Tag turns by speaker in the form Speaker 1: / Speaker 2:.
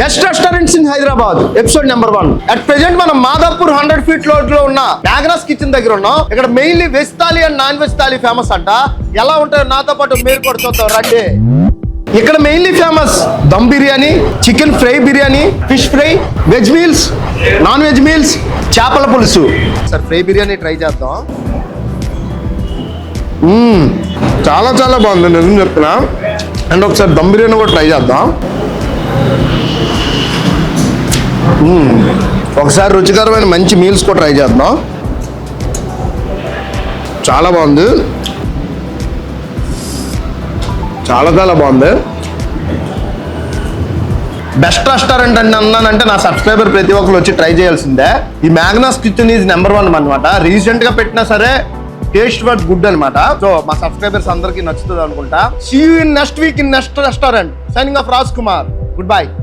Speaker 1: Best restaurants in Hyderabad episode number 1. At present మనం Madhapur 100 feet road లో ఉన్న మ్యాగ్నస్ కిచెన్ దగ్గర ఉన్నాం. ఇక్కడ mainly veg thali and non veg thali famous అంట. ఎలా ఉంటాయో నాతో పాటు మీరు కూడా చూద్దాం రండి. ఇక్కడ mainly famous dum biryani, chicken fry biryani, fish fry, veg meals, non veg meals, చేపల పులుసు. సార్ ఫ్రై బిర్యానీ ట్రై చేద్దాం. చాలా చాలా బాగుంది నిజం చెప్తున్నా. అండ్ ఒకసారి దమ్ బిర్యానీ కూడా ట్రై చేద్దాం. ఒకసారి రుచికరమైన మంచి మీల్స్ కూడా ట్రై చేద్దాం. చాలా బాగుంది, చాలా చాలా బాగుంది. బెస్ట్ రెస్టారెంట్ అని అన్నానంటే నా సబ్స్క్రైబర్ ప్రతి ఒక్కరు వచ్చి ట్రై చేయాల్సిందే. ఈ మ్యాగ్నస్ కిచెన్ ఈజ్ నెంబర్ 1 అనమాట. రీసెంట్ గా పెట్టినా సరే టేస్ట్ వాట్ గుడ్ అనమాట. సో మా సబ్స్క్రైబర్స్ అందరికీ నచ్చుతుంది అనుకుంటా. See you in next week in next restaurant. Signing off Raj Kumar. Good by.